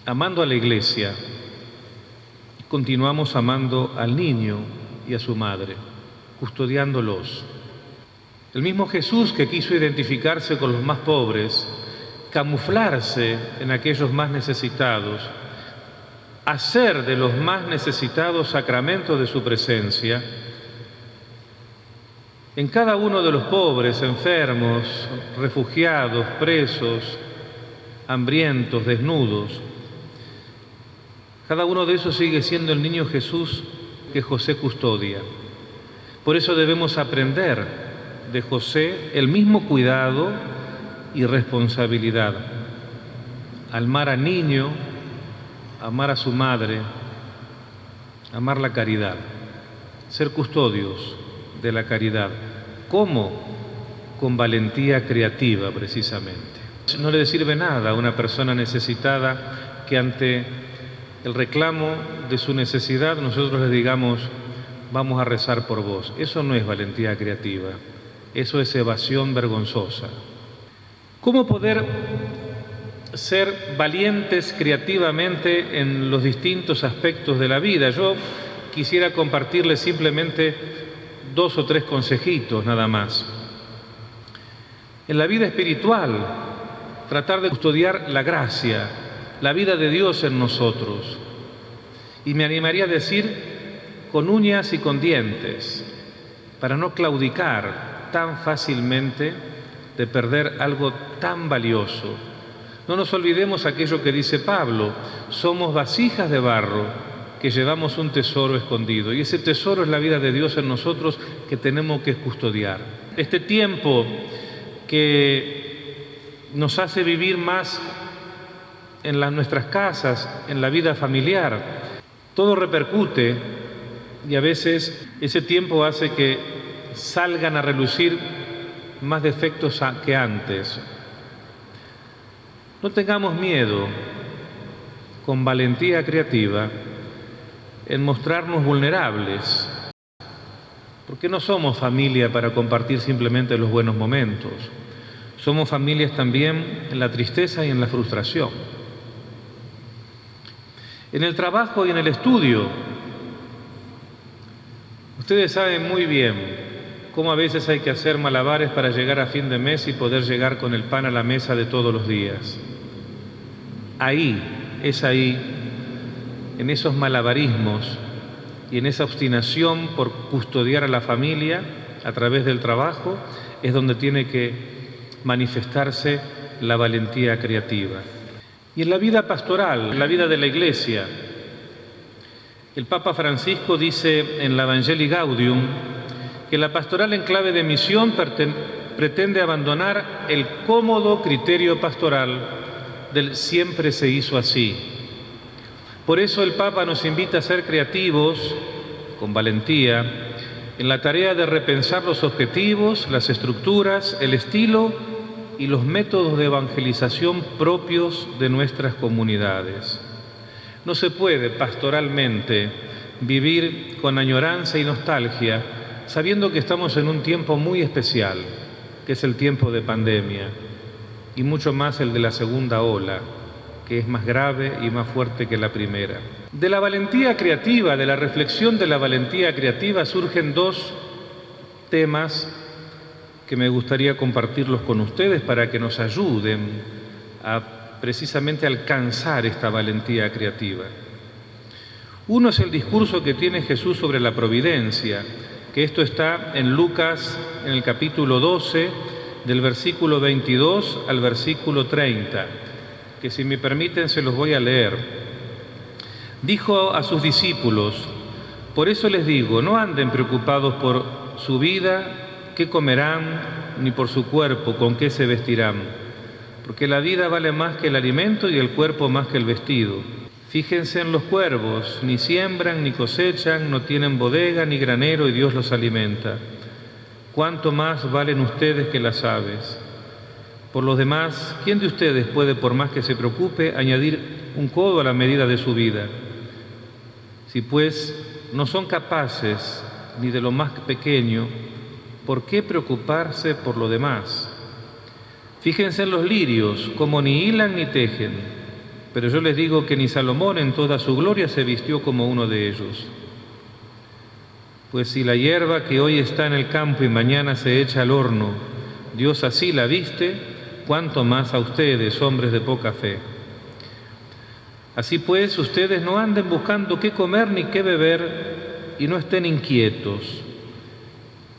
Amando a la Iglesia, continuamos amando al niño y a su madre, custodiándolos. El mismo Jesús que quiso identificarse con los más pobres, camuflarse en aquellos más necesitados, hacer de los más necesitados sacramento de su presencia, en cada uno de los pobres, enfermos, refugiados, presos, hambrientos, desnudos, cada uno de esos sigue siendo el niño Jesús que José custodia. Por eso debemos aprender de José el mismo cuidado y responsabilidad. Amar al niño, amar a su madre, amar la caridad, ser custodios de la caridad. ¿Cómo? Con valentía creativa, precisamente. No le sirve nada a una persona necesitada que ante el reclamo de su necesidad nosotros le digamos, vamos a rezar por vos. Eso no es valentía creativa, eso es evasión vergonzosa. ¿Cómo poder ser valientes creativamente en los distintos aspectos de la vida? Yo quisiera compartirles simplemente 2 o 3 consejitos nada más. En la vida espiritual, tratar de custodiar la gracia, la vida de Dios en nosotros. Y me animaría a decir, con uñas y con dientes, para no claudicar tan fácilmente de perder algo tan valioso. No nos olvidemos aquello que dice Pablo, somos vasijas de barro que llevamos un tesoro escondido, y ese tesoro es la vida de Dios en nosotros que tenemos que custodiar. Este tiempo que nos hace vivir más en nuestras casas, en la vida familiar, todo repercute y a veces ese tiempo hace que salgan a relucir más defectos que antes. No tengamos miedo, con valentía creativa, en mostrarnos vulnerables, porque no somos familia para compartir simplemente los buenos momentos, somos familias también en la tristeza y en la frustración. en el trabajo y en el estudio. Ustedes saben muy bien cómo a veces hay que hacer malabares para llegar a fin de mes y poder llegar con el pan a la mesa de todos los días. Ahí, en esos malabarismos y en esa obstinación por custodiar a la familia a través del trabajo, es donde tiene que manifestarse la valentía creativa. Y en la vida pastoral, en la vida de la Iglesia, el Papa Francisco dice en la Evangelii Gaudium que la pastoral en clave de misión pretende abandonar el cómodo criterio pastoral del siempre se hizo así. Por eso el Papa nos invita a ser creativos, con valentía, en la tarea de repensar los objetivos, las estructuras, el estilo y los métodos de evangelización propios de nuestras comunidades. No se puede pastoralmente vivir con añoranza y nostalgia, sabiendo que estamos en un tiempo muy especial, que es el tiempo de pandemia, y mucho más el de la segunda ola, que es más grave y más fuerte que la primera. De la valentía creativa, de la reflexión de la valentía creativa, surgen dos temas que me gustaría compartirlos con ustedes para que nos ayuden a precisamente alcanzar esta valentía creativa. Uno es el discurso que tiene Jesús sobre la providencia, que esto está en Lucas, en el capítulo 12, del versículo 22 al versículo 30, que si me permiten se los voy a leer. Dijo a sus discípulos: por eso les digo, no anden preocupados por su vida, qué comerán, ni por su cuerpo, con qué se vestirán, porque la vida vale más que el alimento y el cuerpo más que el vestido. Fíjense en los cuervos, ni siembran ni cosechan, no tienen bodega ni granero y Dios los alimenta. ¿Cuánto más valen ustedes que las aves? Por los demás, ¿quién de ustedes puede, por más que se preocupe, añadir un codo a la medida de su vida? Si pues no son capaces ni de lo más pequeño, ¿por qué preocuparse por lo demás? Fíjense en los lirios, como ni hilan ni tejen. Pero yo les digo que ni Salomón en toda su gloria se vistió como uno de ellos. Pues si la hierba que hoy está en el campo y mañana se echa al horno, Dios así la viste, cuánto más a ustedes, hombres de poca fe. Así pues, ustedes no anden buscando qué comer ni qué beber y no estén inquietos,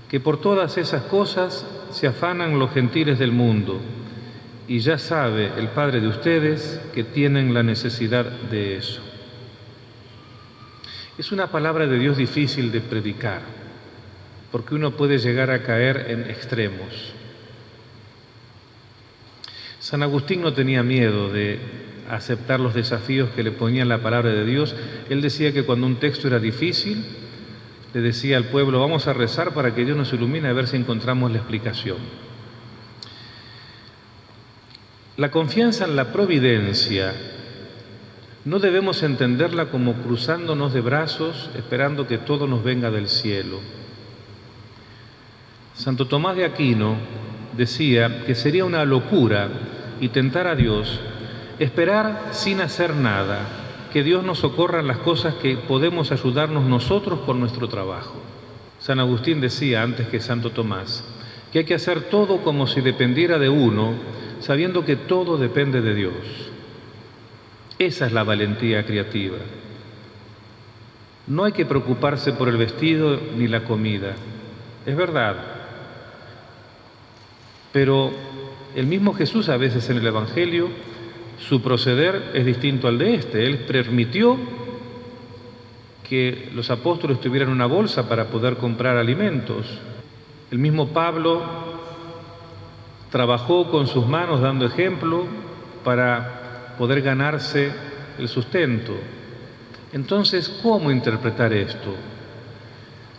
que por todas esas cosas se afanan los gentiles del mundo. Y ya sabe el Padre de ustedes que tienen la necesidad de eso. Es una palabra de Dios difícil de predicar, porque uno puede llegar a caer en extremos. San Agustín no tenía miedo de aceptar los desafíos que le ponía la palabra de Dios. Él decía que cuando un texto era difícil, le decía al pueblo: vamos a rezar para que Dios nos ilumine a ver si encontramos la explicación. La confianza en la providencia no debemos entenderla como cruzándonos de brazos esperando que todo nos venga del cielo. Santo Tomás de Aquino decía que sería una locura y tentar a Dios esperar sin hacer nada, que Dios nos socorra en las cosas que podemos ayudarnos nosotros con nuestro trabajo. San Agustín decía antes que Santo Tomás que hay que hacer todo como si dependiera de uno, sabiendo que todo depende de Dios. Esa es la valentía creativa. No hay que preocuparse por el vestido ni la comida, es verdad. Pero el mismo Jesús a veces en el Evangelio, su proceder es distinto al de este. Él permitió que los apóstoles tuvieran una bolsa para poder comprar alimentos. El mismo Pablo trabajó con sus manos dando ejemplo para poder ganarse el sustento. Entonces, ¿cómo interpretar esto?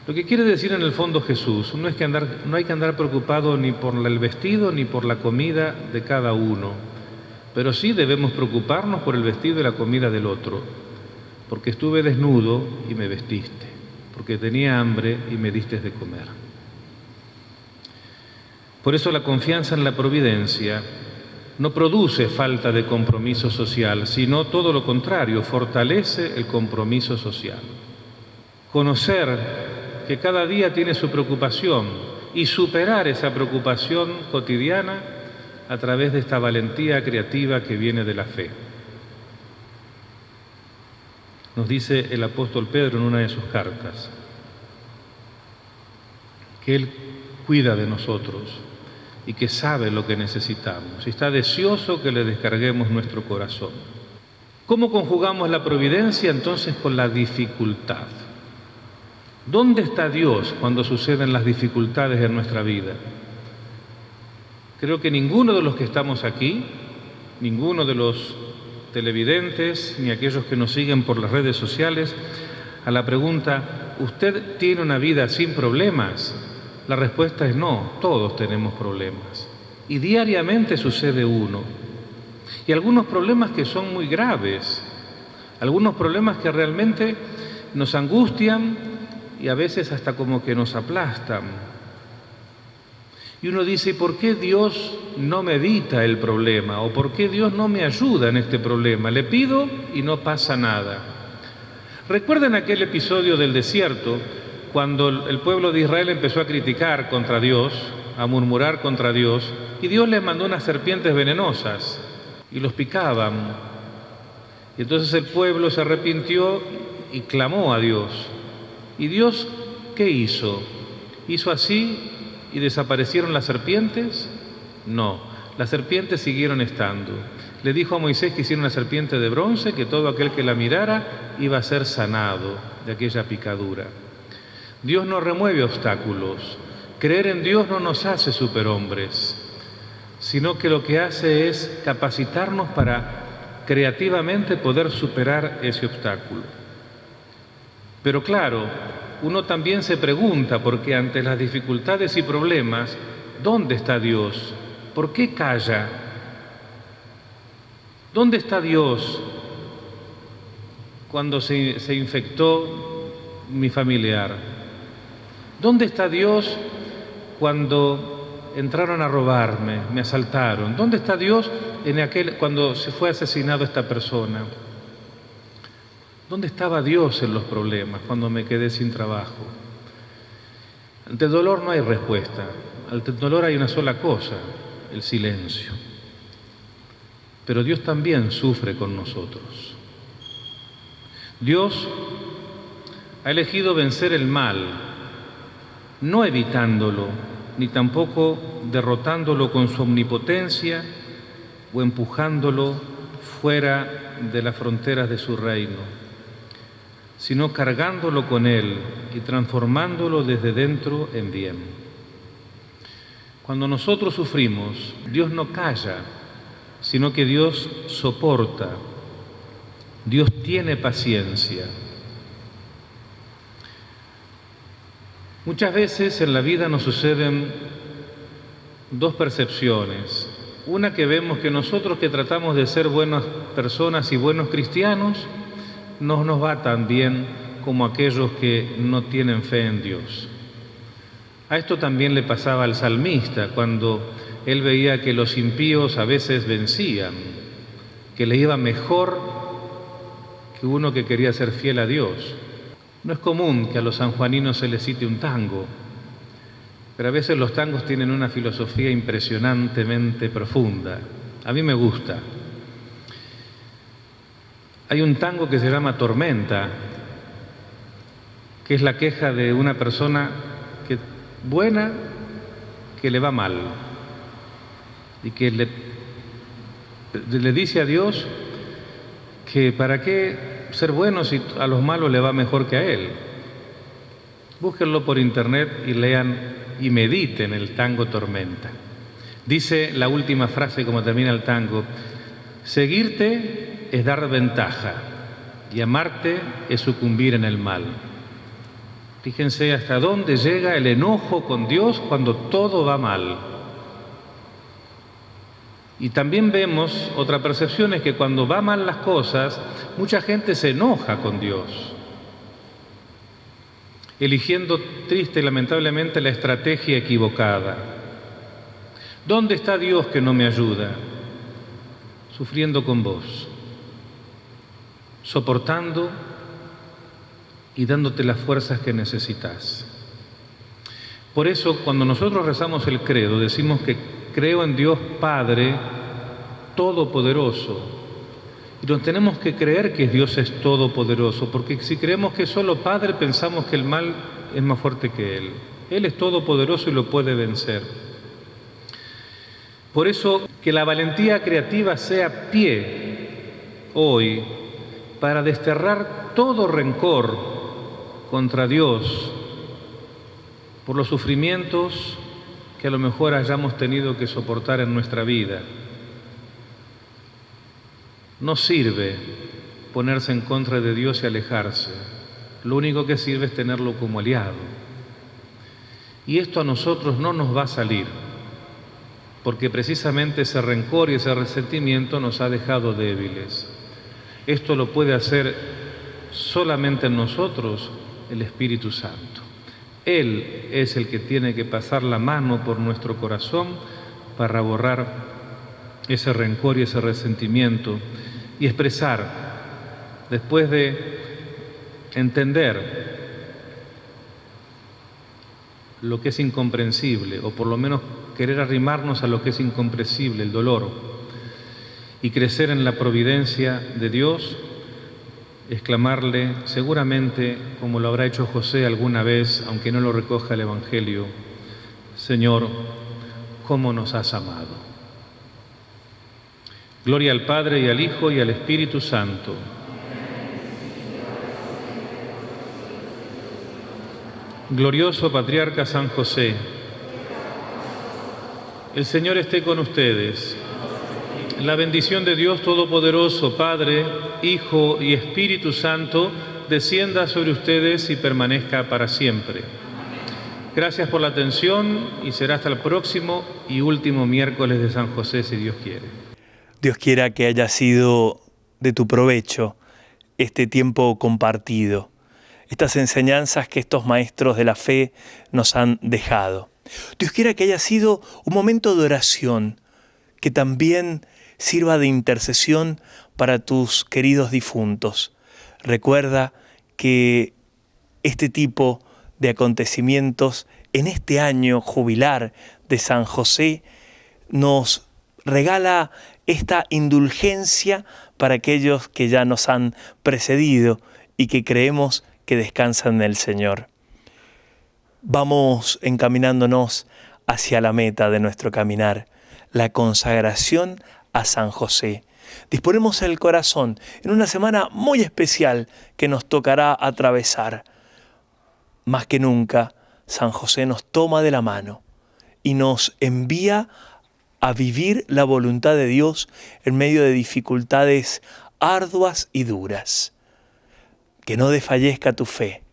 Lo que quiere decir en el fondo Jesús, no hay que andar preocupado ni por el vestido ni por la comida de cada uno, pero sí debemos preocuparnos por el vestido y la comida del otro, porque estuve desnudo y me vestiste, porque tenía hambre y me diste de comer. Por eso la confianza en la providencia no produce falta de compromiso social, sino todo lo contrario, fortalece el compromiso social. Conocer que cada día tiene su preocupación y superar esa preocupación cotidiana a través de esta valentía creativa que viene de la fe. Nos dice el apóstol Pedro en una de sus cartas que Él cuida de nosotros y que sabe lo que necesitamos y está deseoso que le descarguemos nuestro corazón. ¿Cómo conjugamos la providencia entonces con la dificultad? ¿Dónde está Dios cuando suceden las dificultades en nuestra vida? Creo que ninguno de los que estamos aquí, ninguno de los televidentes, ni aquellos que nos siguen por las redes sociales, a la pregunta, ¿usted tiene una vida sin problemas? La respuesta es no, todos tenemos problemas. Y diariamente sucede uno. Y algunos problemas que son muy graves, algunos problemas que realmente nos angustian y a veces hasta como que nos aplastan. Y uno dice, ¿por qué Dios no me evita el problema? ¿O por qué Dios no me ayuda en este problema? Le pido y no pasa nada. ¿Recuerdan aquel episodio del desierto cuando el pueblo de Israel empezó a criticar contra Dios, a murmurar contra Dios, y Dios les mandó unas serpientes venenosas y los picaban? Y entonces el pueblo se arrepintió y clamó a Dios. ¿Y Dios qué hizo? ¿Hizo así y desaparecieron las serpientes? No, las serpientes siguieron estando. Le dijo a Moisés que hiciera una serpiente de bronce, que todo aquel que la mirara iba a ser sanado de aquella picadura. Dios no remueve obstáculos. Creer en Dios no nos hace superhombres, sino que lo que hace es capacitarnos para creativamente poder superar ese obstáculo. Pero claro, uno también se pregunta, porque ante las dificultades y problemas, ¿dónde está Dios? ¿Por qué calla? ¿Dónde está Dios cuando se infectó mi familiar? ¿Dónde está Dios cuando entraron a robarme, me asaltaron? ¿Dónde está Dios cuando se fue asesinado esta persona? ¿Dónde estaba Dios en los problemas cuando me quedé sin trabajo? Ante el dolor no hay respuesta. Ante el dolor hay una sola cosa, el silencio. Pero Dios también sufre con nosotros. Dios ha elegido vencer el mal, no evitándolo, ni tampoco derrotándolo con su omnipotencia o empujándolo fuera de las fronteras de su reino, sino cargándolo con Él y transformándolo desde dentro en bien. Cuando nosotros sufrimos, Dios no calla, sino que Dios soporta, Dios tiene paciencia. Muchas veces en la vida nos suceden dos percepciones. Una, que vemos que nosotros que tratamos de ser buenas personas y buenos cristianos, no nos va tan bien como aquellos que no tienen fe en Dios. A esto también le pasaba al salmista cuando él veía que los impíos a veces vencían, que le iba mejor que uno que quería ser fiel a Dios. No es común que a los sanjuaninos se les cite un tango, pero a veces los tangos tienen una filosofía impresionantemente profunda. A mí me gusta. Hay un tango que se llama Tormenta, que es la queja de una persona buena que le va mal y que le dice a Dios que para qué ser bueno si a los malos le va mejor que a él. Búsquenlo por internet y lean y mediten el tango Tormenta. Dice la última frase como termina el tango: seguirte es dar ventaja y amarte es sucumbir en el mal. Fíjense hasta dónde llega el enojo con Dios cuando todo va mal. Y también vemos, otra percepción es que cuando va mal las cosas, mucha gente se enoja con Dios, eligiendo triste y lamentablemente la estrategia equivocada. ¿Dónde está Dios que no me ayuda? sufriendo con vos, soportando y dándote las fuerzas que necesitas. Por eso, cuando nosotros rezamos el credo, decimos que creo en Dios Padre Todopoderoso. Y nos tenemos que creer que Dios es todopoderoso, porque si creemos que es solo Padre, pensamos que el mal es más fuerte que Él. Él es todopoderoso y lo puede vencer. Por eso, que la valentía creativa sea pie hoy para desterrar todo rencor contra Dios por los sufrimientos que a lo mejor hayamos tenido que soportar en nuestra vida. No sirve ponerse en contra de Dios y alejarse. Lo único que sirve es tenerlo como aliado. Y esto a nosotros no nos va a salir, porque precisamente ese rencor y ese resentimiento nos ha dejado débiles. Esto lo puede hacer solamente en nosotros el Espíritu Santo. Él es el que tiene que pasar la mano por nuestro corazón para borrar ese rencor y ese resentimiento y expresar, después de entender lo que es incomprensible, o por lo menos querer arrimarnos a lo que es incomprensible, el dolor, y crecer en la providencia de Dios, exclamarle, seguramente, como lo habrá hecho José alguna vez, aunque no lo recoja el Evangelio: Señor, ¿cómo nos has amado? Gloria al Padre, y al Hijo, y al Espíritu Santo. Glorioso Patriarca San José, el Señor esté con ustedes. La bendición de Dios Todopoderoso, Padre, Hijo y Espíritu Santo, descienda sobre ustedes y permanezca para siempre. Gracias por la atención y será hasta el próximo y último miércoles de San José, si Dios quiere. Dios quiera que haya sido de tu provecho este tiempo compartido, estas enseñanzas que estos maestros de la fe nos han dejado. Dios quiera que haya sido un momento de oración, que también sirva de intercesión para tus queridos difuntos. Recuerda que este tipo de acontecimientos en este año jubilar de San José nos regala esta indulgencia para aquellos que ya nos han precedido y que creemos que descansan en el Señor. Vamos encaminándonos hacia la meta de nuestro caminar, la consagración a San José. Disponemos el corazón en una semana muy especial que nos tocará atravesar. Más que nunca, San José nos toma de la mano y nos envía a vivir la voluntad de Dios en medio de dificultades arduas y duras. Que no desfallezca tu fe,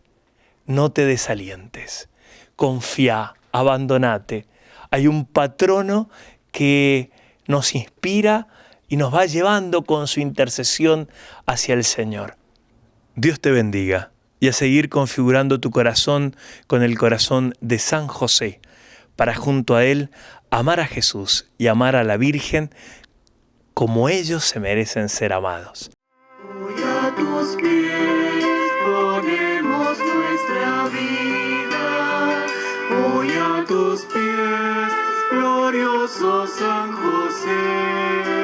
no te desalientes, confía, abandonate. Hay un patrono que nos inspira y nos va llevando con su intercesión hacia el Señor. Dios te bendiga y a seguir configurando tu corazón con el corazón de San José, para junto a Él amar a Jesús y amar a la Virgen como ellos se merecen ser amados. Hoy a tus pies ponemos nuestra vida, hoy a tus pies, glorioso San José.